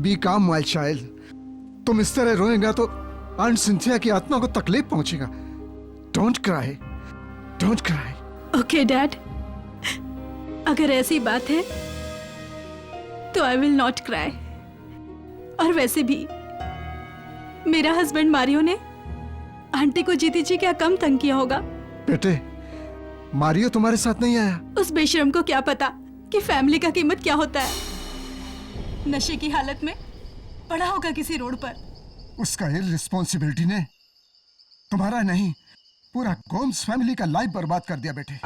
B काम my child. तुम इस तरह रोएगा तो आंट सिंथिया की आत्मा को तकलीफ पहुंचेगा। Don't cry, don't cry. Okay dad, अगर ऐसी बात है तो आई विल नॉट क्राई। और वैसे भी मेरा हस्बैंड मारियो ने आंटी को जीती जी क्या कम तंग किया होगा। बेटे, मारियो तुम्हारे साथ नहीं आया? उस बेशरम को क्या पता कि फैमिली का कीमत क्या होता है। नशे की हालत में पड़ा होगा किसी रोड पर। उसका इररिस्पॉन्सिबिलिटी ने तुम्हारा नहीं, पूरा गोम्स फैमिली का लाइफ बर्बाद कर दिया बेटे।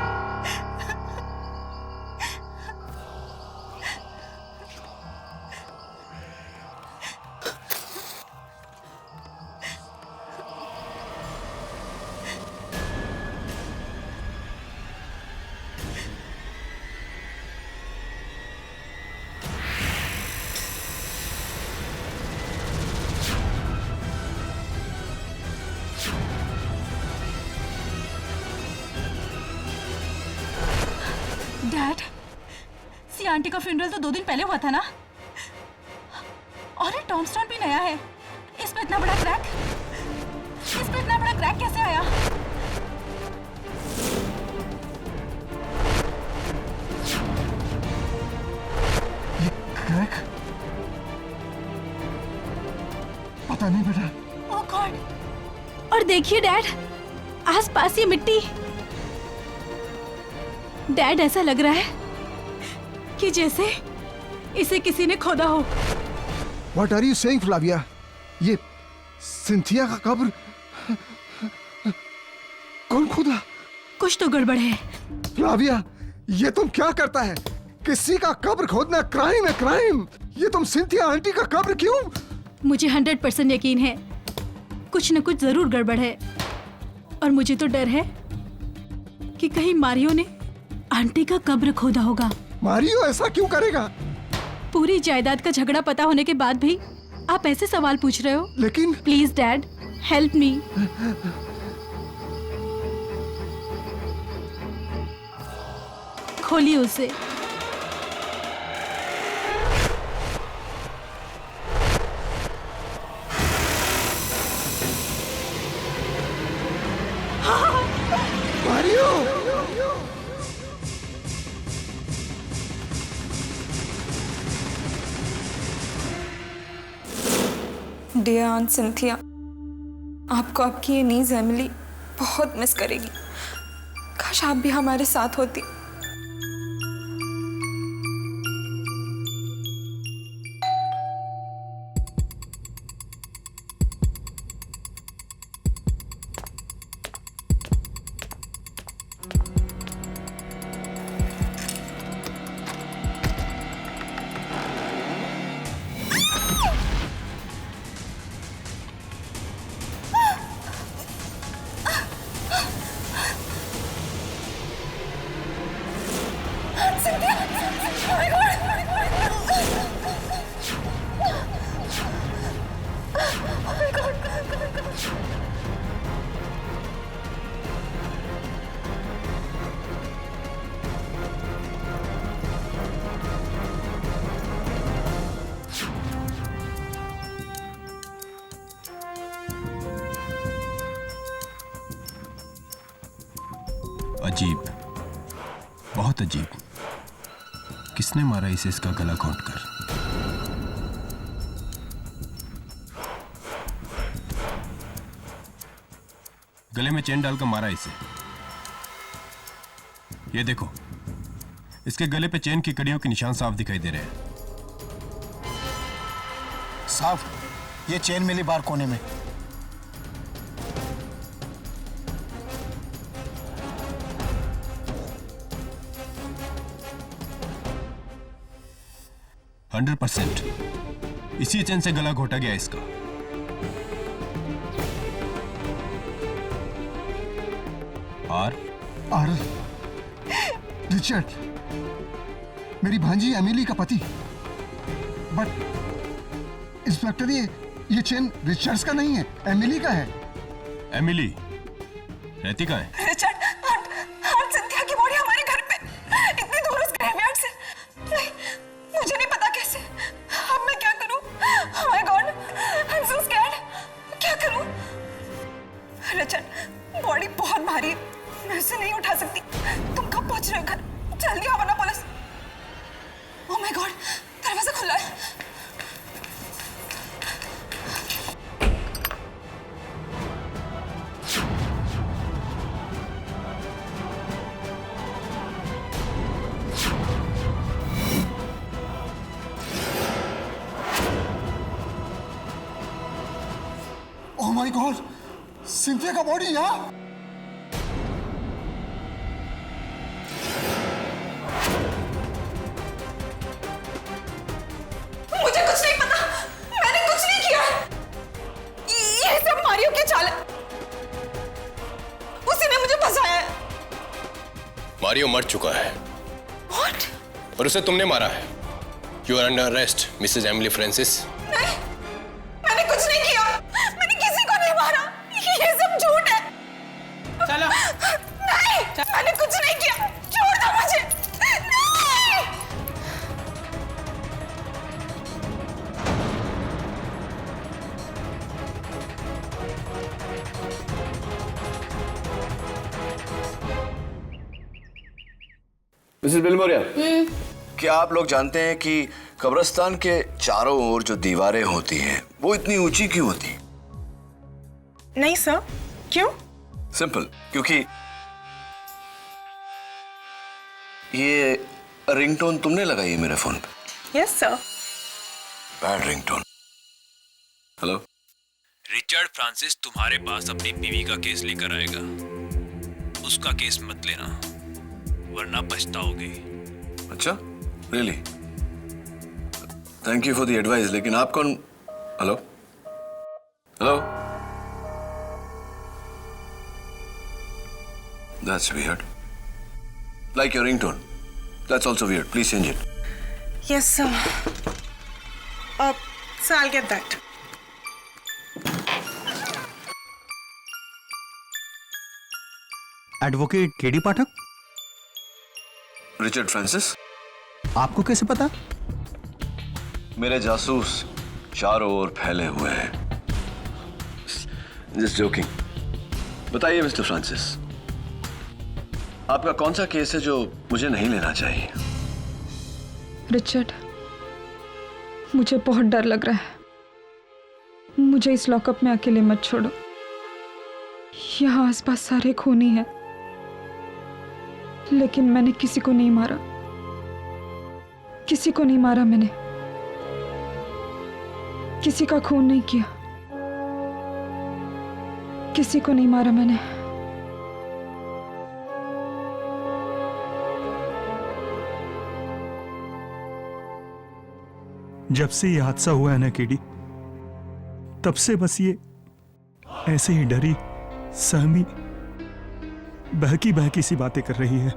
डैड, सी आंटी का फ्यूनरल तो 2 दिन पहले हुआ था ना? और ये टॉम्बस्टोन भी नया है। इस पे इतना बड़ा क्रैक, इस पे इतना बड़ा क्रैक कैसे आया? ये क्रैक? पता नहीं बेटा। ओह गॉड! और देखिए डैड, आसपास ये मिट्टी। डैड, ऐसा लग रहा है कि जैसे इसे किसी ने खोदा हो। What are you saying, Flavia? ये सिंथिया का कब्र कौन खोदा? कुछ तो गड़बड़ है। फ्लाविया, ये तुम क्या करता है? किसी का कब्र खोदना क्राइम है, क्राइम। ये तुम सिंथिया आंटी का कब्र क्यों? मुझे 100% यकीन है कुछ न कुछ जरूर गड़बड़ है। और मुझे तो डर है कि कहीं मारियो ने आंटी का कब्र खोदा होगा। मारियो ऐसा क्यों करेगा? पूरी जायदाद का झगड़ा पता होने के बाद भी आप ऐसे सवाल पूछ रहे हो? लेकिन प्लीज डैड, हेल्प मी। खोलिए उसे। मारियो! डियर आंट सिंथिया, आपको आपकी ये नीज एमिली बहुत मिस करेगी। काश आप भी हमारे साथ होती। अजीब, बहुत अजीब। किसने मारा इसे इसका गला घोंट कर? गले में चेन डालकर मारा इसे। ये देखो, इसके गले पे चेन की कड़ियों के निशान साफ दिखाई दे रहे हैं। साफ? ये चेन मिली बार कोने में। इसी चेन से गला घोटा गया इसका। और रिचर्ड, मेरी भांजी एमिली का पति। बट इंस्पेक्टर, ये चेन रिचर्ड्स का नहीं है, एमिली का है। एमिली रहती कहाँ है? रिचर्ड, आंट सिंथिया की बॉडी हमारे घर पे, इतनी दूर उस ग्रेवयार्ड से। नहीं, मुझे नहीं पता कैसे। अब मैं क्या करूं? माय गॉड, सिंथिया का बॉडी यहाँ। मुझे कुछ नहीं पता, मैंने कुछ नहीं किया। ये सब मारियो की चाल है, उसी ने मुझे फंसाया है। मारियो मर चुका है। What? और उसे तुमने मारा है। You are under arrest Mrs Emily Francis. नहीं, मैंने कुछ नहीं किया, मैंने किसी को नहीं मारा, ये सब झूठ है। चलो। नहीं, मैंने कुछ नहीं किया, छोड़ दो मुझे। नहीं। मिसेस बिलमोरिया, क्या आप लोग जानते हैं कि कब्रिस्तान के चारों ओर जो दीवारें होती हैं वो इतनी ऊंची क्यों होती? नहीं सर, क्यों? सिंपल, क्योंकि ये रिंगटोन तुमने लगाई है मेरे फोन पे। Yes sir. Bad ringtone. Hello, Richard Francis तुम्हारे पास अपनी बीवी का केस लेकर आएगा। उसका केस मत लेना, वरना पछताओगे। अच्छा, really? Thank you for the advice. लेकिन आप कौन? Hello hello, that's weird. Like your ringtone, that's also weird. Please change it. Yes sir. So I'll get that. Advocate KD Pathak, Richard Francis, आपको कैसे पता? मेरे जासूस चारों ओर फैले हुए हैं। Just joking. बताइए मिस्टर फ्रांसिस, आपका कौन सा केस है जो मुझे नहीं लेना चाहिए? रिचर्ड, मुझे बहुत डर लग रहा है। मुझे इस लॉकअप में अकेले मत छोड़ो। यहाँ आसपास सारे खूनी हैं, लेकिन मैंने किसी को नहीं मारा। किसी को नहीं मारा मैंने, किसी का खून नहीं किया, किसी को नहीं मारा मैंने। जब से ये हादसा हुआ है ना केडी, तब से बस ये ऐसे ही डरी सहमी बहकी बहकी सी बातें कर रही है।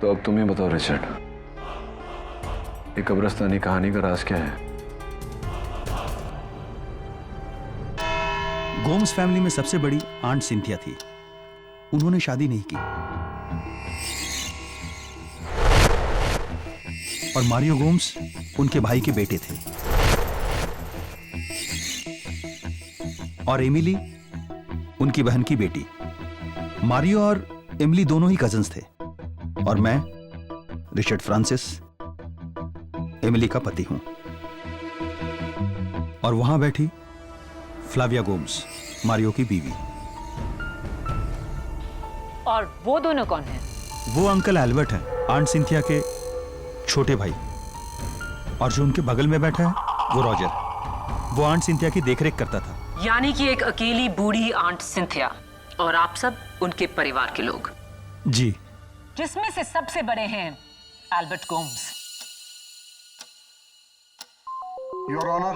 तो अब तुम ही बताओ रिचर्ड, ये कब्रिस्तानी कहानी का राज क्या है? गोम्स फैमिली में सबसे बड़ी आंट सिंथिया थी। उन्होंने शादी नहीं की और मारियो गोम्स उनके भाई के बेटे थे और एमिली उनकी बहन की बेटी। मारियो और एमिली दोनों ही कजिन्स थे और मैं रिचर्ड फ्रांसिस एमिली का पति हूं। और वहां बैठी फ्लाविया गोम्स, मारियो की बीवी। और वो दोनों कौन हैं? वो अंकल एल्बर्ट हैं, आंट सिंथिया के छोटे भाई। और जो उनके बगल में बैठा है वो रॉजर, वो आंट सिंथिया की देखरेख करता था। यानी कि एक अकेली बूढ़ी आंट सिंथिया और आप सब उनके परिवार के लोग। जी, जिसमें से सबसे बड़े हैं एल्बर्ट गोम्स। योर ऑनर,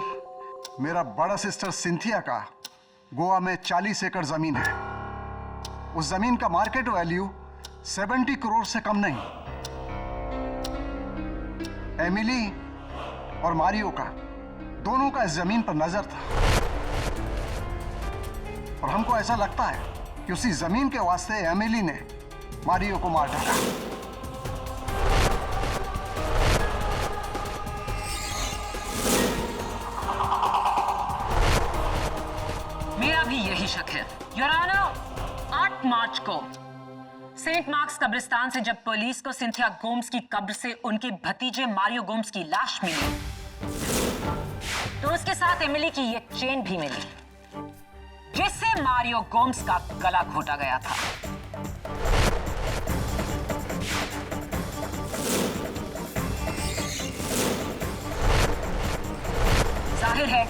मेरा बड़ा सिस्टर सिंथिया का गोवा में 40 एकड़ जमीन है। उस जमीन का मार्केट वैल्यू 70 करोड़ से कम नहीं। एमिली और मारियो का दोनों का इस जमीन पर नजर था और हमको ऐसा लगता है कि उसी जमीन के वास्ते एमिली ने मारियो को मार डाला। मेरा भी यही शक है योर ऑनर। 8 मार्च को सेंट मार्क्स कब्रिस्तान से जब पुलिस को सिंथिया गोम्स की कब्र से उनके भतीजे मारियो गोम्स की लाश मिली, तो उसके साथ एमिली की ये चेन भी मिली, जिससे मारियो गोम्स का गला घोटा गया था। जाहिर है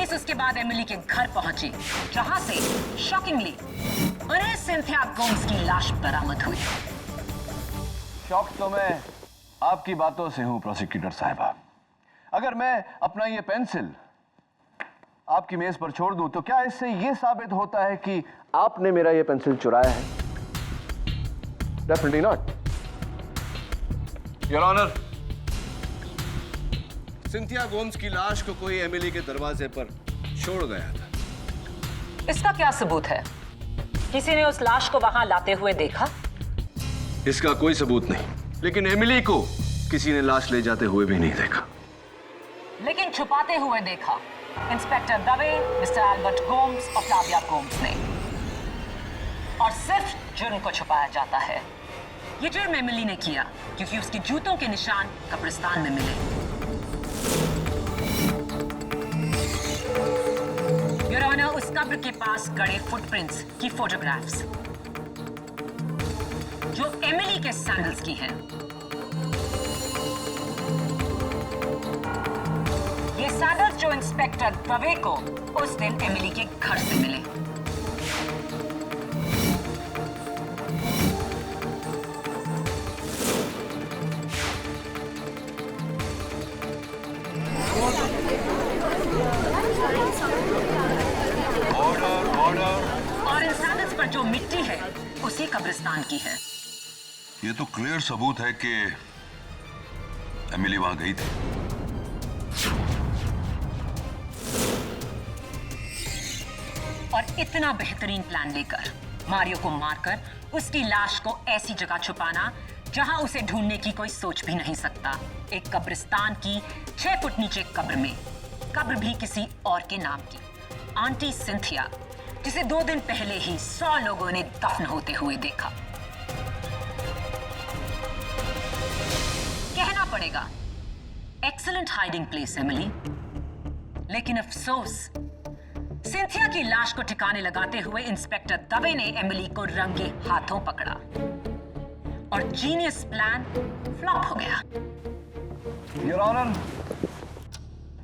पुलिस उसके बाद एमिली के घर पहुंची, जहां से शॉकिंगली उन्हें सिंथिया गोम्स की लाश बरामद हुई। शॉक तो मैं आपकी बातों से हूं प्रोसिक्यूटर साहिबा। अगर मैं अपना ये पेंसिल आपकी मेज पर छोड़ दूं तो क्या इससे यह साबित होता है कि आपने मेरा ये पेंसिल चुराया है? Definitely not, your honour. Cynthia Gomes की लाश को कोई एमिली के दरवाजे पर छोड़ गया था। इसका क्या सबूत है? किसी ने उस लाश को वहां लाते हुए देखा? इसका कोई सबूत नहीं, लेकिन एमिली को किसी ने लाश ले जाते हुए भी नहीं देखा। लेकिन छुपाते हुए देखा inspector Dave, mister Albert Gomes और फ्लाविया गोम्स ने। और सिर्फ जुर्म को छुपाया जाता है। ये जुर्म एमिली ने किया क्योंकि उसके जूतों के निशान कब्रिस्तान में मिले। योर ऑनर, उस कब्र के पास गड़े फुटप्रिंट्स की फोटोग्राफ्स जो एमिली के सैंडल्स की हैं। ये सैंडल्स जो इंस्पेक्टर दवे को उस दिन एमिली के घर से मिले। और इन सैंडल्स पर जो मिट्टी है उसी कब्रिस्तान की है। ये तो क्लियर सबूत है कि एमिली वहां गई थी। और इतना बेहतरीन प्लान लेकर मारियो को मारकर उसकी लाश को ऐसी जगह छुपाना जहां उसे ढूंढने की कोई सोच भी नहीं सकता। एक कब्रिस्तान की 6 फुट नीचे कब्र में, कब्र भी किसी और के नाम की, आंटी सिंथिया, जिसे 2 दिन पहले ही 100 लोगों ने दफन होते हुए देखा। कहना पड़ेगा एक्सीलेंट हाइडिंग प्लेस एमिली, लेकिन अफसोस सिंथिया की लाश को ठिकाने लगाते हुए इंस्पेक्टर दवे ने एमिली को रंगे हाथों पकड़ा और जीनियस प्लान फ्लॉप हो गया। योर ऑनर,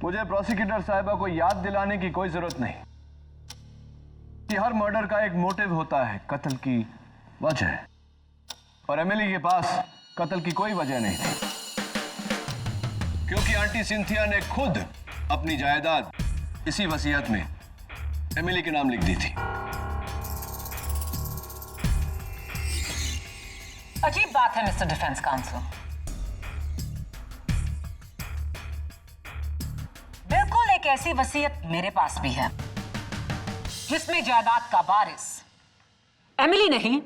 मुझे प्रोसिक्यूटर साहिबा को याद दिलाने की कोई जरूरत नहीं कि हर मर्डर का एक मोटिव होता है, कत्ल की वजह। और एमिली के पास कत्ल की कोई वजह नहीं थी, क्योंकि आंटी सिंथिया ने खुद अपनी जायदाद इसी वसीयत में एमिली के नाम लिख दी थी। अजीब बात है मिस्टर डिफेंस काउंसिल। बिल्कुल एक ऐसी वसीयत मेरे पास भी है जिसमें जायदाद का वारिस एमिली नहीं,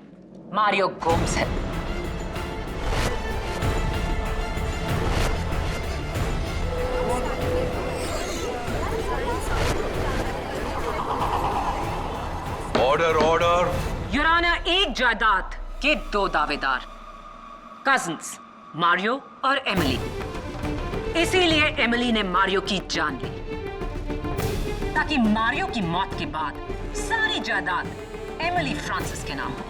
मारियो गोम्स है। Order order. योर ऑनर, एक जायदाद के 2 दावेदार, कजिन्स मारियो और एमिली। इसीलिए एमिली ने मारियो की जान ली ताकि मारियो की मौत के बाद सारी जायदाद एमिली फ्रांसिस के नाम हो।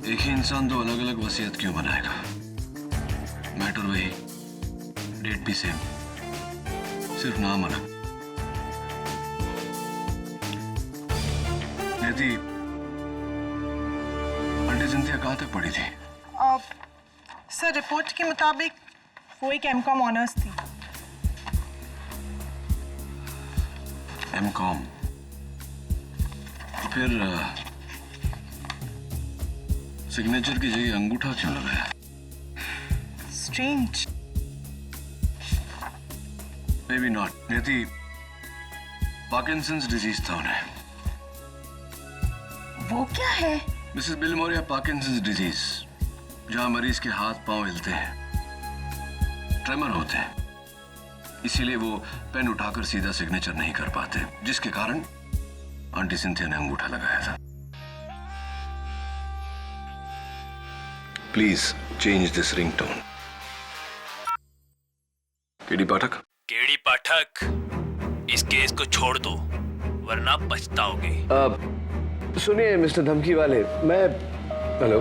एक ही इंसान 2 अलग अलग वसीयत क्यों बनाएगा? मैटर वही, डेट भी सेम, सिर्फ नाम अलग। नियति, आंटी सिंथिया कहां तक पढ़ी थी? सर, रिपोर्ट के मुताबिक वो एक एमकॉम ऑनर्स थी। एमकॉम? फिर सिग्नेचर की जगह अंगूठा क्यों लगाया? स्ट्रेंज। May be not. नियति, पार्किंसंस डिजीज था उन्हें। वो क्या है? मिसेस बिलमोरिया, पार्किंसंस डिजीज, जहां मरीज के हाथ पांव हिलते हैं ट्रेमर होते हैं, इसीलिए वो पेन उठाकर सीधा सिग्नेचर नहीं कर पाते, जिसके कारण आंटी सिंथिया ने अंगूठा लगाया था। Please change this ringtone. KD Pathak, KD Pathak, इस केस को छोड़ दो वरना पछताओगे। सुनिए मिस्टर धमकी वाले, मैं हेलो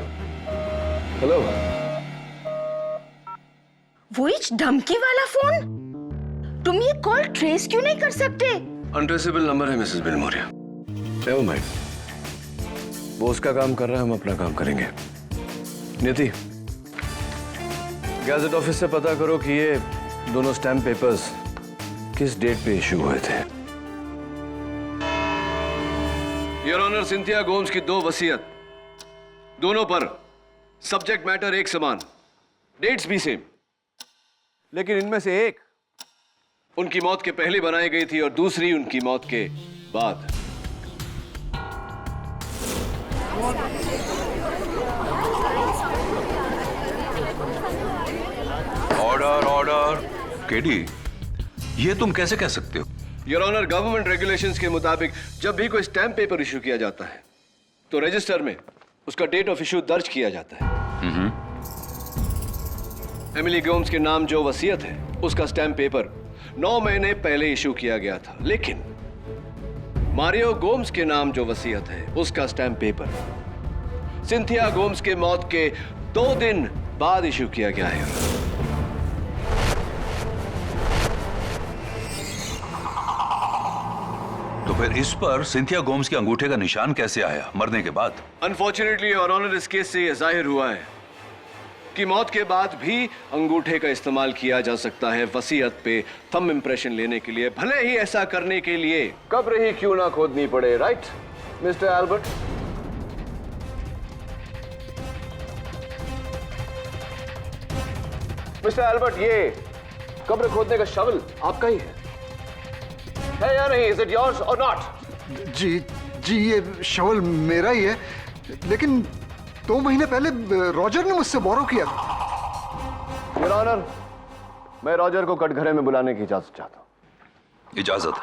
हेलो। वो इच धमकी वाला फोन? तुम ये कॉल ट्रेस क्यों नहीं कर सकते? अनट्रेसेबल नंबर है मिसेस बिलमोरिया। नेवर माइंड, वो उसका काम कर रहा है, हम अपना काम करेंगे। नियति, गैजेट ऑफिस से पता करो कि ये दोनों स्टैम्प पेपर्स किस डेट पे इशू हुए थे। योर ऑनर, सिंथिया गोम्स की 2 वसीयत, दोनों पर सब्जेक्ट मैटर एक समान, डेट्स भी सेम, लेकिन इनमें से एक उनकी मौत के पहले बनाई गई थी और दूसरी उनकी मौत के बाद। Order order. केडी, ये तुम कैसे कह सकते हो? योर ऑनर, गवर्नमेंट रेगुलेशंस के मुताबिक जब भी कोई स्टैम्प पेपर इशू किया जाता है तो रजिस्टर में उसका डेट ऑफ इशू दर्ज किया जाता है। एमिली गोम्स के नाम जो वसीयत है उसका स्टैम्प पेपर 9 महीने पहले इशू किया गया था, लेकिन मारियो गोम्स के नाम जो वसीयत है उसका स्टैम्प पेपर सिंथिया गोम्स के मौत के 2 दिन बाद इशू किया गया है। तो फिर इस पर सिंथिया गोम्स के अंगूठे का निशान कैसे आया मरने के बाद? अनफॉर्चुनेटली योर ऑनर, इस केस से यह जाहिर हुआ है कि मौत के बाद भी अंगूठे का इस्तेमाल किया जा सकता है वसीयत पे थंब इंप्रेशन लेने के लिए, भले ही ऐसा करने के लिए कब्र ही क्यों ना खोदनी पड़े। Right mister Albert? Mister Albert, ये कब्र खोदने का शवल आपका ही है या नहीं? इज इट योर्स और नॉट? जी, ये शवल मेरा ही है, लेकिन 2 महीने पहले रॉजर ने मुझसे बोरो किया था। योर ऑनर, मैं रॉजर को कटघरे में बुलाने की इजाजत चाहता हूं। इजाजत।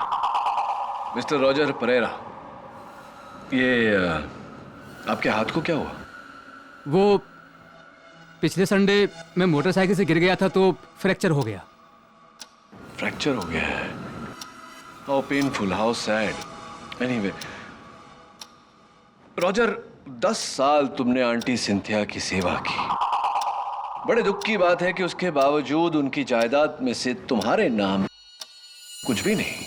मिस्टर रॉजर परेरा, ये आपके हाथ को क्या हुआ? वो पिछले संडे मैं मोटरसाइकिल से गिर गया था तो फ्रैक्चर हो गया। फ्रैक्चर हो गया है? How painful, how sad. Anyway Roger, 10 साल तुमने आंटी सिंथिया की सेवा की। बड़े दुख की बात है कि उसके बावजूद उनकी जायदाद में से तुम्हारे नाम कुछ भी नहीं।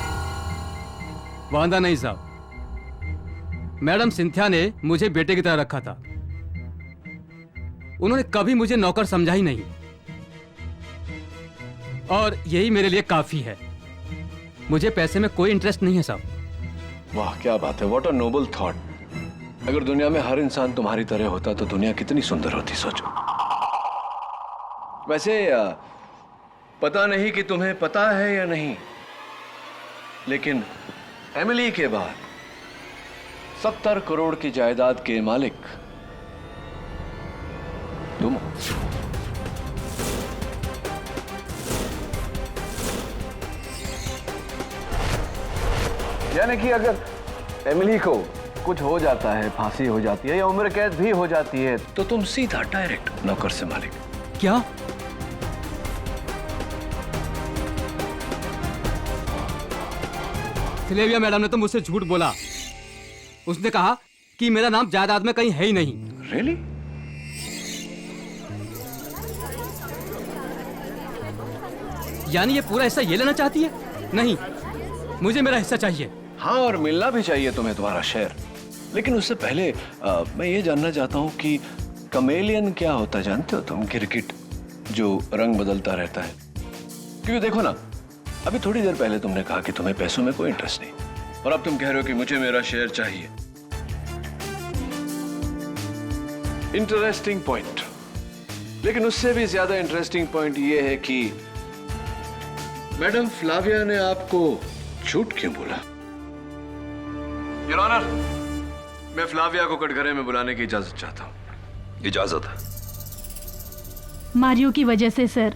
वांदा नहीं साहब, मैडम सिंथिया ने मुझे बेटे की तरह रखा था। उन्होंने कभी मुझे नौकर समझा ही नहीं, और यही मेरे लिए काफी है। मुझे पैसे में कोई इंटरेस्ट नहीं है साहब। वाह, क्या बात है, व्हाट अ नोबल थॉट। अगर दुनिया में हर इंसान तुम्हारी तरह होता तो दुनिया कितनी सुंदर होती, सोचो। वैसे पता नहीं कि तुम्हें पता है या नहीं, लेकिन एमिली के बाद 70 करोड़ की जायदाद के मालिक तुम। यानी कि अगर एमिली को कुछ हो जाता है, फांसी हो जाती है या उम्र कैद भी हो जाती है, तो तुम सीधा डायरेक्ट नौकर से मालिक। क्या? सिलेविया मैडम ने तो मुझसे झूठ बोला। उसने कहा कि मेरा नाम जायदाद में कहीं है ही नहीं। Really? यानी ये पूरा हिस्सा ये लेना चाहती है? नहीं, मुझे मेरा हिस्सा चाहिए। हाँ, और मिलना भी चाहिए तुम्हें तुम्हारा शेयर। लेकिन उससे पहले मैं ये जानना चाहता हूँ कि कमेलियन क्या होता है, जानते हो तुम? गिरगिट जो रंग बदलता रहता है। क्योंकि देखो ना, अभी थोड़ी देर पहले तुमने कहा कि तुम्हें पैसों में कोई इंटरेस्ट नहीं, और अब तुम कह रहे हो कि मुझे मेरा शेयर चाहिए। Interesting point. लेकिन उससे भी ज्यादा इंटरेस्टिंग पॉइंट ये है कि मैडम फ्लाविया ने आपको झूठ क्यों बोला? योर ऑनर, मैं फ्लाविया को कटघरे में बुलाने की इजाजत चाहता हूं। इजाजत। मारियो की वजह से सर,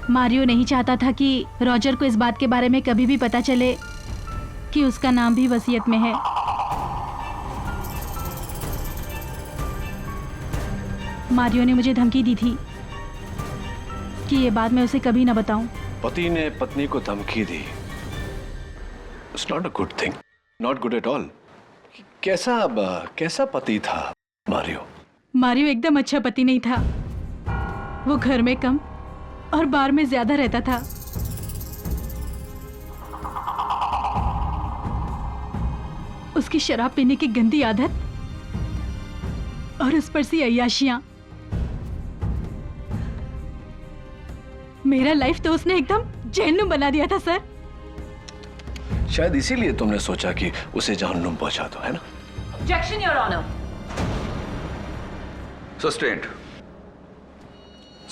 मारियो नहीं चाहता था कि रॉजर को इस बात के बारे में कभी भी पता चले कि उसका नाम भी वसीयत में है। मारियो ने मुझे धमकी दी थी कि ये बात मैं उसे कभी ना बताऊं। पति ने पत्नी को धमकी दी। It's not a good thing, not good at all. कैसा पति था मारियो? मारियो एकदम अच्छा पति नहीं था। वो घर में कम और बार में ज्यादा रहता था। उसकी शराब पीने की गंदी आदत और उस पर सी अय्याशियां। मेरा लाइफ तो उसने एकदम जहन्नुम बना दिया था सर। शायद इसीलिए तुमने सोचा कि उसे जहन्नुम पहुंचा दो, है ना? Objection, Your Honor. Sustained.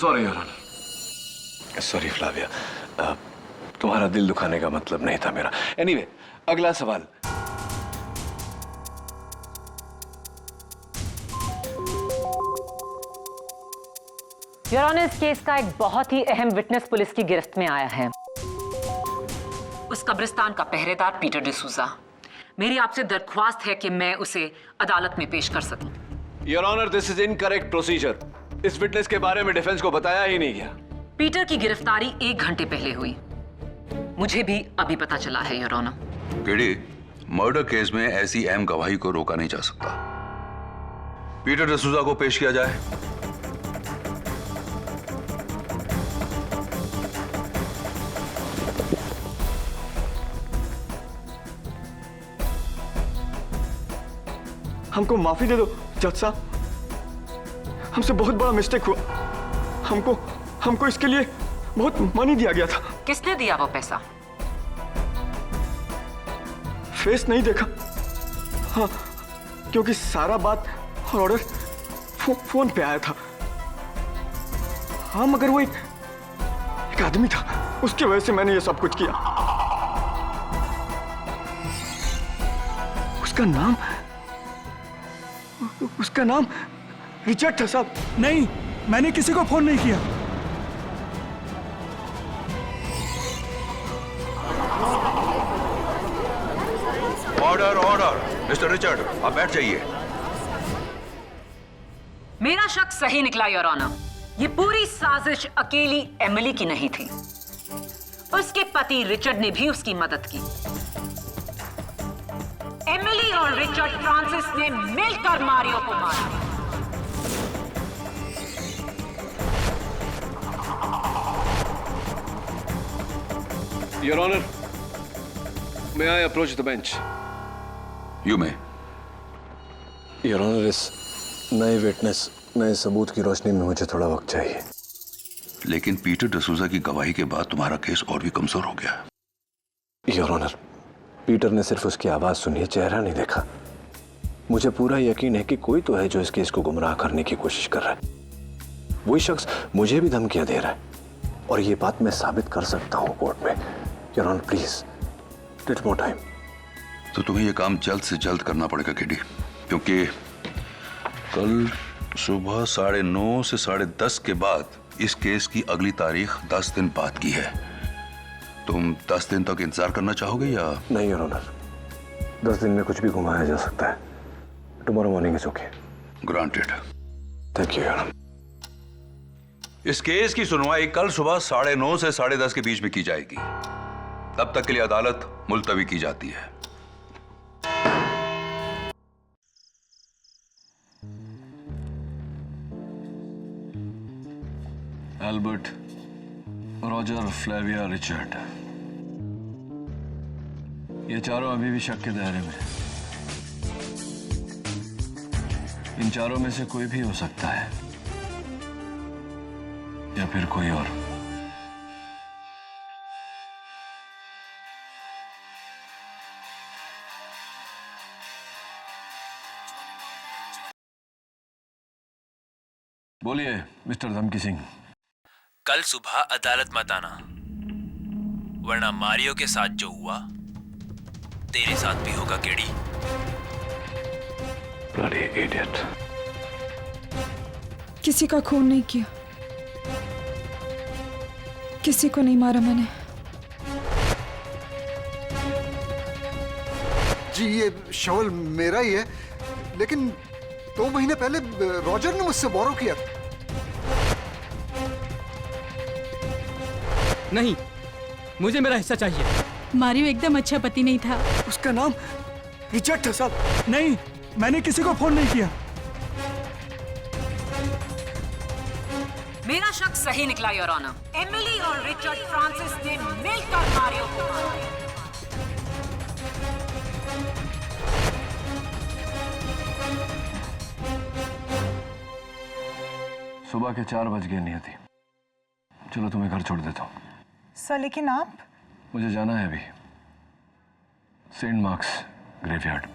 Sorry your honour. Sorry Flavia, तुम्हारा दिल दुखाने का मतलब नहीं था मेरा। एनीवे, अगला सवाल। योर ऑनर, इस केस का एक बहुत ही अहम विटनेस पुलिस की गिरफ्त में आया है। उस कब्रिस्तान का पहरेदार पीटर डिसूजा। मेरी आपसे दरख्वास्त है कि मैं उसे अदालत में पेश कर सकूं। Your honour, this is incorrect procedure. इस विटनेस के बारे में डिफेंस को बताया ही नहीं गया। पीटर की गिरफ्तारी 1 घंटे पहले हुई। मुझे भी अभी पता चला है your honour. KD, murder case में ऐसी अहम गवाही को रोका नहीं जा सकता। पीटर डिसूजा को पेश किया जाए। हमको माफी दे दो जज साहब, हमसे बहुत बड़ा मिस्टेक हुआ। हमको इसके लिए बहुत मनी दिया गया था। किसने दिया वो पैसा? फेस नहीं देखा। हाँ, क्योंकि सारा बात और ऑर्डर फोन पे आया था। हाँ, मगर वो एक आदमी था, उसकी वजह से मैंने ये सब कुछ किया। उसका नाम रिचर्ड था साहब। नहीं, मैंने किसी को फोन नहीं किया। Order order. मिस्टर रिचर्ड, आप बैठ जाइए। मेरा शक सही निकला योर ऑनर। ये पूरी साजिश अकेली एमिली की नहीं थी। उसके पति रिचर्ड ने भी उसकी मदद की। एमिली और रिचर्ड फ्रांसिस ने मिलकर मारियो को मारा। Your honour, may I approach the bench? You may. Your honour, इस नए विटनेस, नए सबूत की रोशनी में मुझे थोड़ा वक्त चाहिए। लेकिन पीटर डिसूजा की गवाही के बाद तुम्हारा केस और भी कमजोर हो गया। योर ऑनर, पीटर ने सिर्फ उसकी आवाज सुनी है, चेहरा नहीं देखा। मुझे पूरा यकीन है कि कोई तो है जो इस केस को गुमराह करने की कोशिश कर रहा है। वही शख्स मुझे भी धमकियां दे रहा है और ये बात मैं साबित कर सकता हूं कोर्ट में। Your honour, please take more time. तो तुम्हें यह काम जल्द से जल्द करना पड़ेगा केडी, क्योंकि कल सुबह 9:30 से 10:30 के बाद इस केस की अगली तारीख 10 दिन बाद की है। तुम 10 दिन तक इंतजार करना चाहोगे या? नहीं योर ऑनर, 10 दिन में कुछ भी घुमाया जा सकता है। Tomorrow morning is okay. Granted. Thank you your honour. इस केस की सुनवाई कल सुबह 9:30 से 10:30 के बीच में की जाएगी। तब तक के लिए अदालत मुलतवी की जाती है। एल्बर्ट, रॉजर, फ्लेविया, रिचर्ड, ये चारों अभी भी शक के दायरे में। इन चारों में से कोई भी हो सकता है या फिर कोई और। बोलिए मिस्टर धमकी सिंह। कल सुबह अदालत मत आना, वरना मारियो के साथ जो हुआ तेरे साथ भी होगा केडी। Bloody idiot। किसी का खून नहीं किया, किसी को नहीं मारा मैंने। जी ये शवल मेरा ही है, लेकिन 2 महीने पहले रॉजर ने मुझसे बोरो किया था। नहीं, मुझे मेरा हिस्सा चाहिए। मारियो एकदम अच्छा पति नहीं था। उसका नाम रिचर्ड था साहब। नहीं, मैंने किसी को फोन नहीं किया। मेरा शक सही निकला योर ऑनर। एमिली और रिचर्ड फ्रांसिस ने मिलकर मारियो को मारा। सुबह के 4 बज गए नियति। चलो तुम्हें घर छोड़ देता हूँ। सर लेकिन आप? मुझे जाना है अभी Saint Mark's graveyard.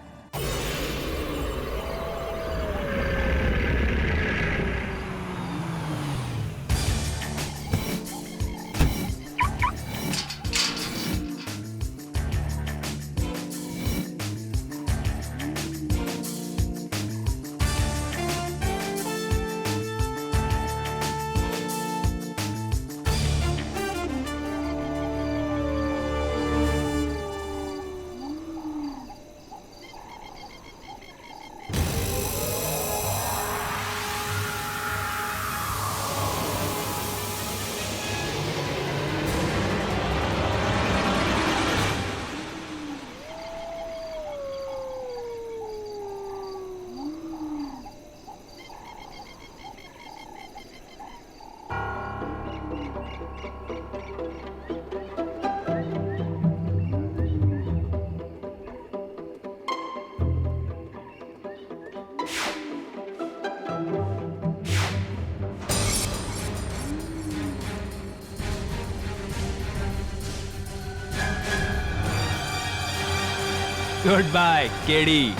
Good bye KD.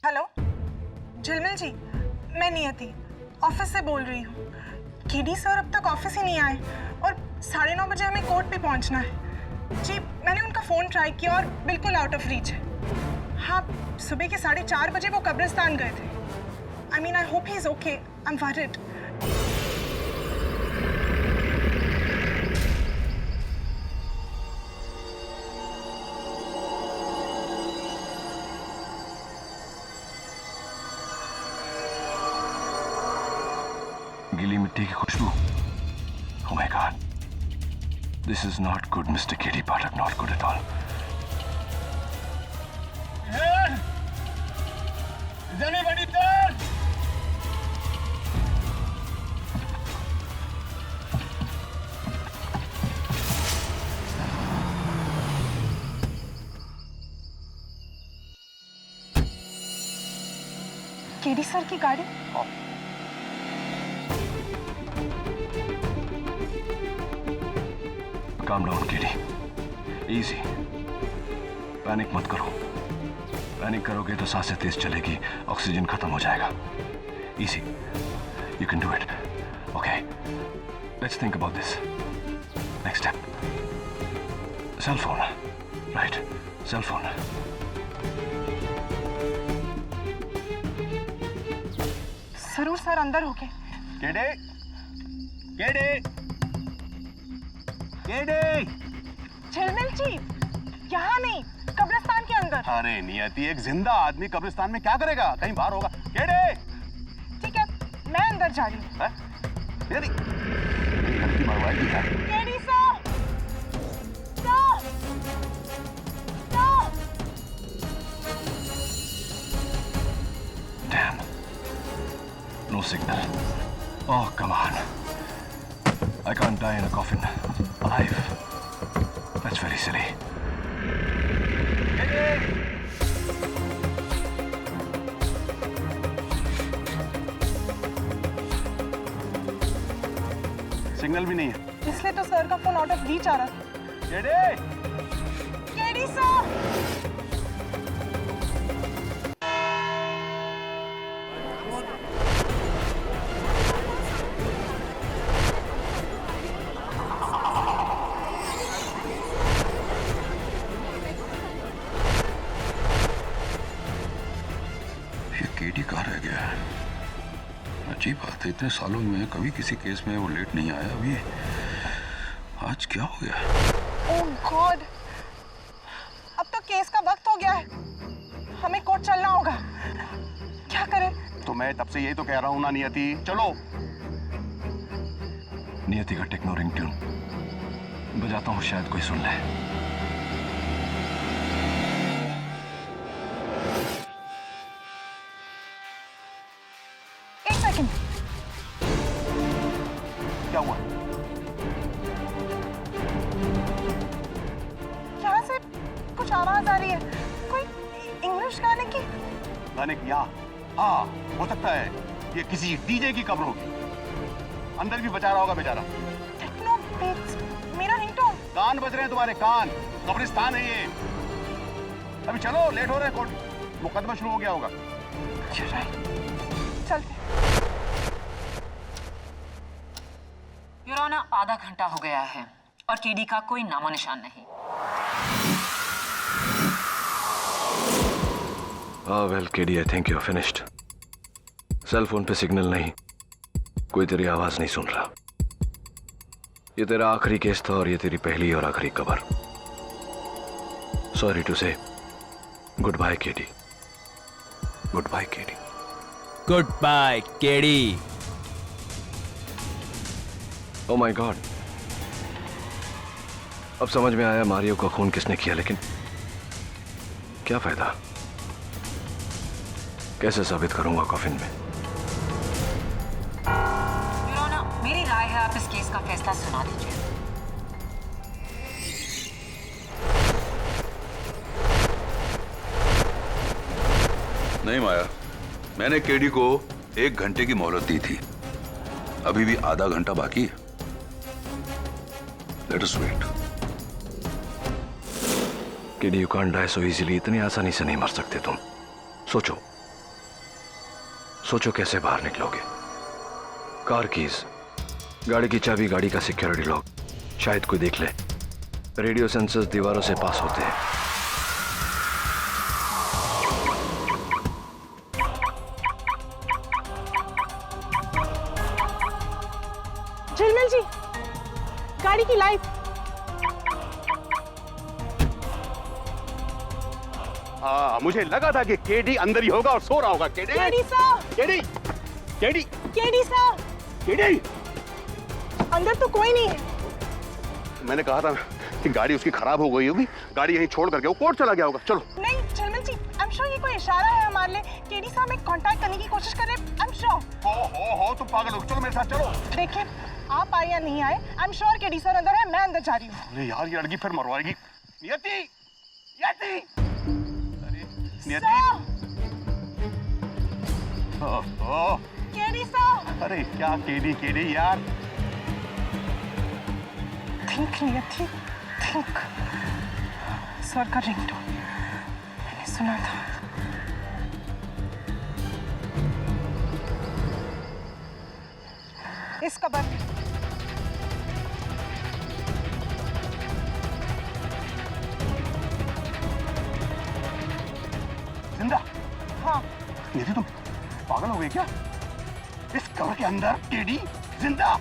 Hello Jhilmil ji, मैं नियति ऑफिस से बोल रही हूँ। केडी सर अब तक ऑफिस ही नहीं आए और 9:30 बजे हमें कोर्ट पे पहुँचना है। जी मैंने उनका फ़ोन ट्राई किया और बिल्कुल आउट ऑफ रीच है। हाँ, सुबह के 4:30 बजे वो कब्रिस्तान गए थे। I mean I hope he is okay. I am worried. गीली मिट्टी की खुशबू। Oh my God. This is not good, Mr. Kitty Pathak. Not good at all. Is anybody there? KD sir की गाड़ी। Calm down, Kitty. Easy. Panic मत करो। Panic करोगे तो सांसें तेज चलेगी, ऑक्सीजन खत्म हो जाएगा। Easy. You can do it. Okay. Let's think about this. Next step. Cell phone. Right. Cell phone. जरूर सर अंदर हो गए। केडे, केडे, केडे। झिलमिल जी, यहाँ नहीं, कब्रिस्तान के अंदर। अरे नियति, एक जिंदा आदमी कब्रिस्तान में क्या करेगा? कहीं बाहर होगा। केडे। ठीक है, मैं अंदर जा रही हूँ। नियति, लड़की मरवाएगी क्या? KD sir, sir, sir. Oh, come on. I can't die in a coffin. Alive. That's very silly. Signal भी नहीं है। इसलिए तो सर का फोन आउट ऑफ रीच आ रहा था। KD sir! केडी कहाँ रह गया है? अजीब बात है, इतने सालों में कभी किसी केस में वो लेट नहीं आया। अभी आज क्या हो गया? ओह गॉड! अब तो केस का वक्त हो गया है। हमें कोर्ट चलना होगा। क्या करें? तो मैं तब से यही तो कह रहा हूँ ना नियति, चलो। नियति का टेक्नो रिंग ट्यून बजाता हूँ, शायद कोई सुन ले। क्या हुआ? यहाँ से कुछ आवाज आ रही है, कोई इंग्लिश गाने की। गाने की? हाँ, हो सकता है ये किसी डीजे की कब्र होगी। अंदर भी बचा रहा होगा बेचारा। टेक्नो बीट्स, मेरा रिंगटोन। कान बज रहे हैं तुम्हारे कान। कब्रिस्तान है ये। अभी चलो, लेट हो रहे हैं, कोर्ट मुकदमा शुरू हो गया होगा। चलते। योर ऑनर, आधा घंटा हो गया है और केडी का कोई नामो निशान नहीं। Well KD, I think you are finished. Cell phone पे सिग्नल नहीं, कोई तेरी आवाज नहीं सुन रहा। ये तेरा आखिरी केस था और ये तेरी पहली और आखिरी कबर। Sorry to say, good bye KD. Good bye KD. Good bye KD. Oh my God, अब समझ में आया मारियो का खून किसने किया, लेकिन क्या फायदा? कैसे साबित करूंगा कॉफिन में? योर ऑनर, मेरी राय है आप इस केस का फैसला सुना दीजिए। नहीं माया, मैंने केडी को 1 घंटे की मोहलत दी थी। अभी भी आधा घंटा बाकी है। Let us wait. KD, you can't die so easily. इतनी आसानी से नहीं मर सकते तुम। सोचो सोचो कैसे बाहर निकलोगे। कार कीज, गाड़ी की चाबी, गाड़ी का सिक्योरिटी लॉक, शायद कोई देख ले। रेडियो सेंसर्स दीवारों से पास होते हैं। झिलमिल जी, गाड़ी की लाइट। हाँ, मुझे लगा था कि केडी अंदर ही होगा और सो रहा होगा। KD sir! KD sir! KD! अंदर तो कोई नहीं है। मैंने कहा था कि गाड़ी उसकी खराब हो गई होगी, गाड़ी यहीं छोड़ करके वो कोर्ट चला गया होगा। चलो। नहीं झिलमिल जी, आई एम श्योर ये कोई इशारा है हमारे लिए। केडी साहब में कांटेक्ट करने की कोशिश कर रहे हैं। I am sure. हो तुम पागल हो। चलो मेरे साथ चलो। देखिए, आप आए या नहीं आए, I am sure KD sir अंदर है। मैं अंदर जा रही हूँ। अरे यार, ये लड़की फिर मरवाएगी। नियति! नियति! नियति! KD sir! अरे क्या केडी यार? थिंक नियति, थिंक। सर का रिंगटोन मैंने सुना था। इस कबर में। जिंदा? हाँ। नियति, तुम पागल हो गई क्या? इस कबर के अंदर केडी जिंदा?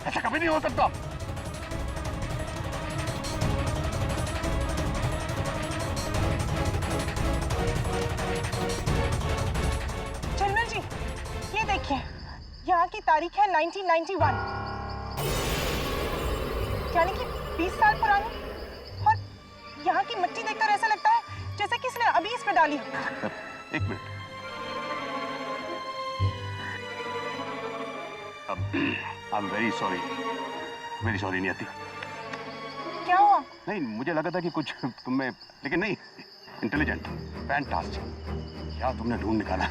ऐसा कभी नहीं हो सकता। झिलमिल जी, ये देखिए, यहाँ की तारीख है 1991, यानी कि 20 साल पुरानी। और यहाँ की मिट्टी देखकर ऐसा लगता है जैसे किसने अभी इस पे डाली हो। एक minute, I am very sorry नियति। क्या हुआ? नहीं, मुझे लगा था कि कुछ तुम में, लेकिन नहीं, इंटेलिजेंट, फैंटास्टिक। क्या तुमने ढूंढ निकाला।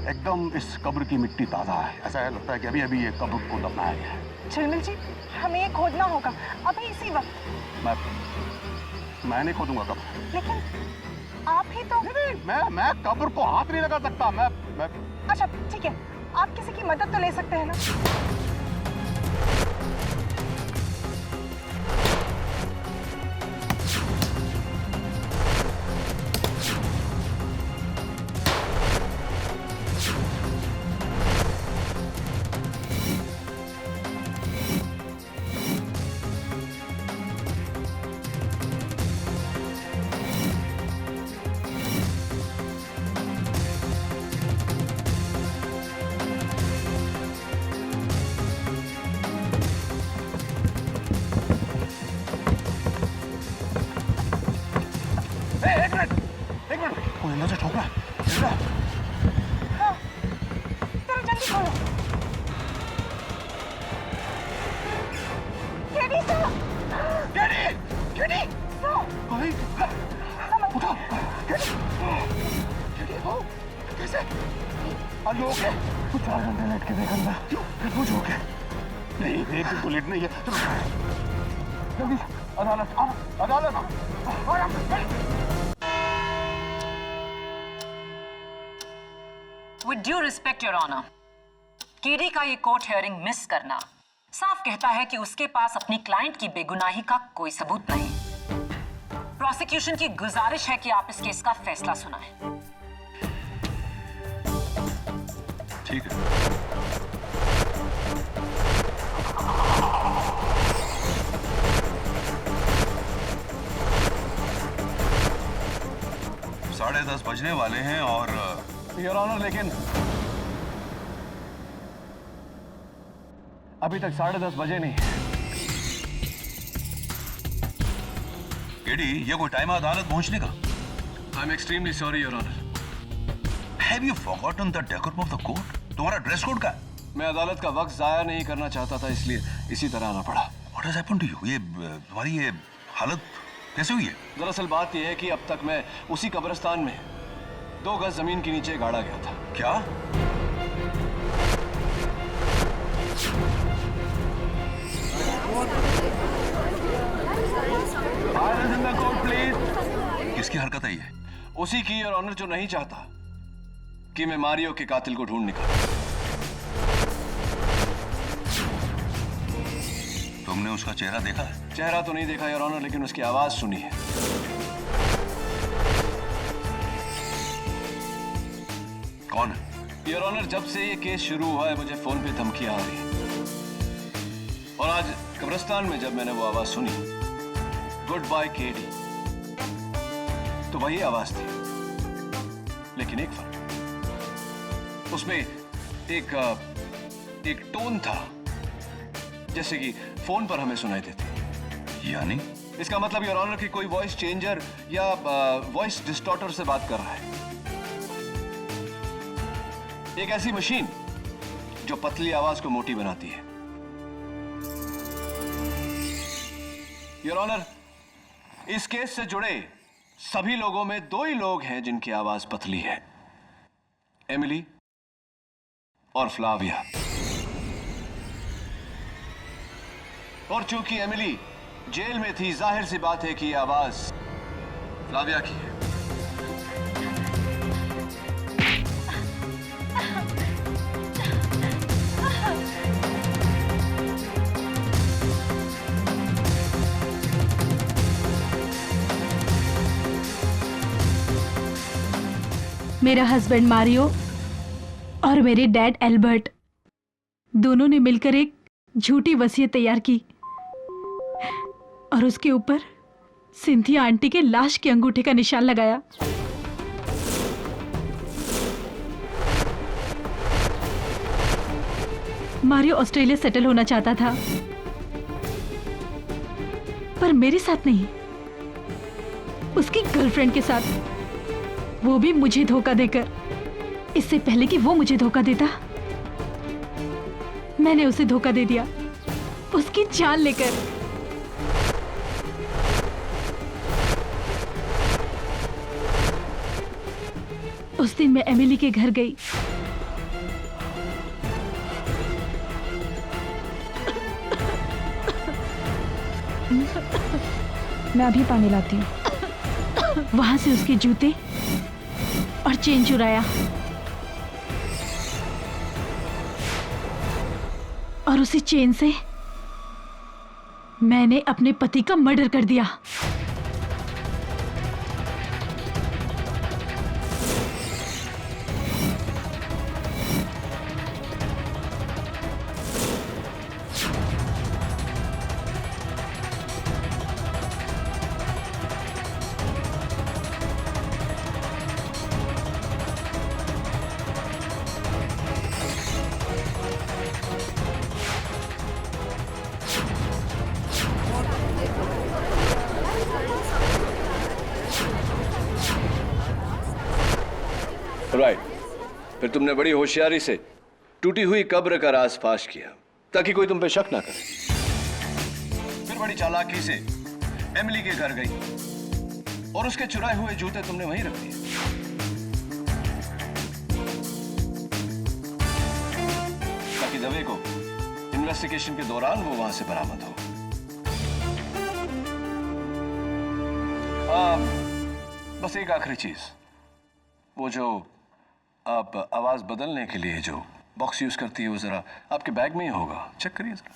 एकदम इस कब्र की मिट्टी ताजा है, ऐसा लगता है कि अभी अभी ये कब्र को दफनाया गया है। झिलमिल जी, हमें ये खोदना होगा अभी इसी वक्त। मैं नहीं खोदूंगा कब्र। लेकिन आप ही तो। नहीं, मैं कब्र को हाथ नहीं लगा सकता। मैं अच्छा ठीक है, आप किसी की मदद तो ले सकते हैं ना। With due respect, Your Honor, KD का ये कोर्ट हियरिंग मिस करना साफ कहता है कि उसके पास अपनी क्लाइंट की बेगुनाही का कोई सबूत नहीं। प्रोसिक्यूशन की गुजारिश है कि आप इस केस का फैसला सुनाएं। ठीक है। 10:30 बजने वाले हैं और योर ऑनर, लेकिन अभी तक 10:30 बजे नहीं। केडी, ये कोई टाइम है अदालत पहुंचने का? I am extremely sorry your honour. Have you forgotten the decorum of the court? तुम्हारा ड्रेस कोड का? मैं अदालत का वक्त जाया नहीं करना चाहता था, इसलिए इसी तरह आना पड़ा। What has happened to you? ये तुम्हारी ये हालत कैसे हुई है? दरअसल बात यह है कि अब तक मैं उसी कब्रिस्तान में 2 गज जमीन के नीचे गाड़ा गया था। क्या? किसकी हरकत है ये? उसी की योर ऑनर, जो नहीं चाहता कि मैं मारियो के कातिल को ढूंढ निकालूं। तुमने उसका चेहरा देखा है? चेहरा तो नहीं देखा योर ऑनर, लेकिन उसकी आवाज सुनी है। कौन है? योर ऑनर, जब से ये केस शुरू हुआ है मुझे फोन पे धमकियां आ रही हैं। और आज कब्रिस्तान में जब मैंने वो आवाज सुनी, गुड बाय केडी, तो वही आवाज थी, लेकिन एक फर्क, उसमें एक टोन था जैसे कि फोन पर हमें सुनाई देती। यानी? इसका मतलब योर ऑनर कि कोई वॉइस चेंजर या वॉइस डिस्टॉर्टर से बात कर रहा है। एक ऐसी मशीन जो पतली आवाज को मोटी बनाती है। योर ऑनर, इस केस से जुड़े सभी लोगों में 2 ही लोग हैं जिनकी आवाज पतली है, एमिली और फ्लाविया। और चूंकि एमिली जेल में थी, जाहिर सी बात है कि यह आवाज फ्लाविया की है। मेरा हस्बैंड मारियो और मेरे डैड एल्बर्ट दोनों ने मिलकर एक झूठी वसीयत तैयार की और उसके ऊपर सिंथिया आंटी के लाश के अंगूठे का निशान लगाया। मारियो ऑस्ट्रेलिया सेटल होना चाहता था, पर मेरे साथ नहीं, उसकी गर्लफ्रेंड के साथ, वो भी मुझे धोखा देकर। इससे पहले कि वो मुझे धोखा देता, मैंने उसे धोखा दे दिया, उसकी जान लेकर। उस दिन मैं एमिली के घर गई। मैं अभी पानी लाती हूँ। वहां से उसके जूते और चेन चुराया और उसी चेन से मैंने अपने पति का मर्डर कर दिया। राइट, फिर तुमने बड़ी होशियारी से टूटी हुई कब्र का राज फाश किया ताकि कोई तुम पे शक ना करे। फिर बड़ी चालाकी से एमिली के घर गई और उसके चुराए हुए जूते तुमने वहीं रख दिए ताकि दवे को इन्वेस्टिगेशन के दौरान वो वहां से बरामद हो। बस एक आखिरी चीज, वो जो आप आवाज बदलने के लिए जो बॉक्स यूज करती है वो जरा आपके बैग में ही होगा, चेक करिए जरा।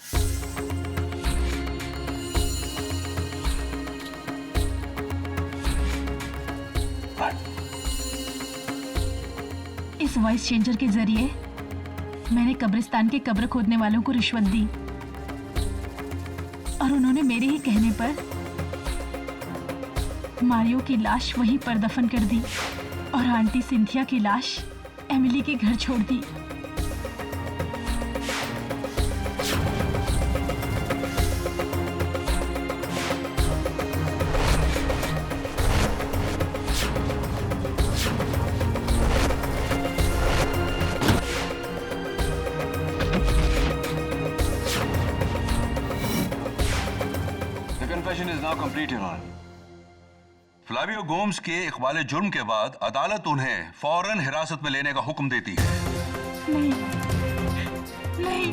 इस वॉइस चेंजर के जरिए मैंने कब्रिस्तान के कब्र खोदने वालों को रिश्वत दी और उन्होंने मेरे ही कहने पर मारियो की लाश वहीं पर दफन कर दी और आंटी सिंथिया की लाश एमिली के घर छोड़ दी। The confession is now complete, Your Honor. Flavio Gomes के इकबाल जुर्म के बाद अदालत उन्हें फौरन हिरासत में लेने का हुक्म देती है। नहीं, नहीं,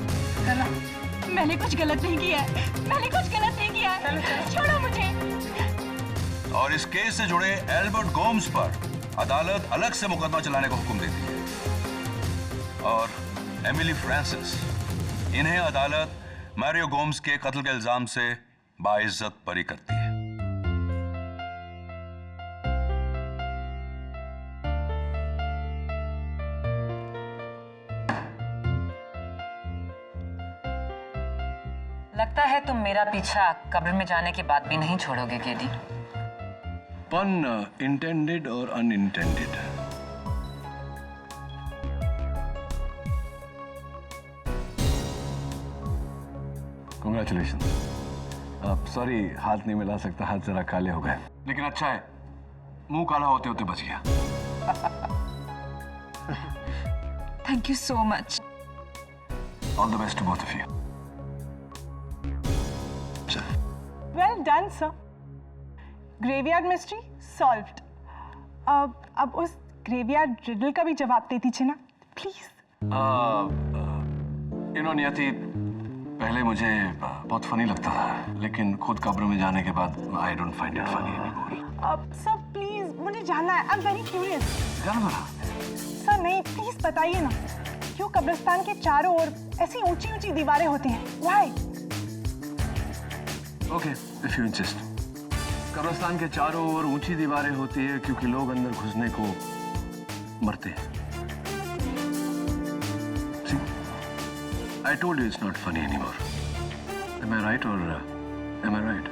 मैंने कुछ गलत नहीं किया है। मैंने कुछ गलत नहीं किया है। छोड़ो मुझे। और इस केस से जुड़े एल्बर्ट गोम्स पर अदालत अलग से मुकदमा चलाने का हुक्म देती है। और एमिली फ्रांसिस, इन्हें अदालत मारियो गोम्स के कत्ल के इल्जाम से बाइज्जत बरी करती है। लगता है तुम मेरा पीछा कब्र में जाने के बाद भी नहीं छोड़ोगे केडी। पन इंटेंडेड और अनइंटेंडेड। कांग्रेचुलेशन। अब सॉरी, हाथ नहीं मिला सकता, हाथ जरा काले हो गए, लेकिन अच्छा है मुंह काला होते होते बच गया। Thank you so much. All the best to both of you. Well done sir. Graveyard mystery solved. अब उस ग्रेवयार्ड रिडल का भी जवाब दे दीजिए ना प्लीज। इन्होंने पहले मुझे बहुत फनी लगता था, लेकिन खुद कब्र में जाने के बाद I don't find it funny anymore. Sir please, मुझे जानना है। I am very curious. Sir नहीं, प्लीज बताइए ना, क्यों कब्रिस्तान के चारों ओर ऐसी ऊंची ऊंची दीवारें होती हैं? Why? Okay, if you insist. कब्रिस्तान के चारों ओर ऊंची दीवारें होती है क्योंकि लोग अंदर घुसने को मरते हैं। See, I told you it's not funny anymore. Am I right or am I right?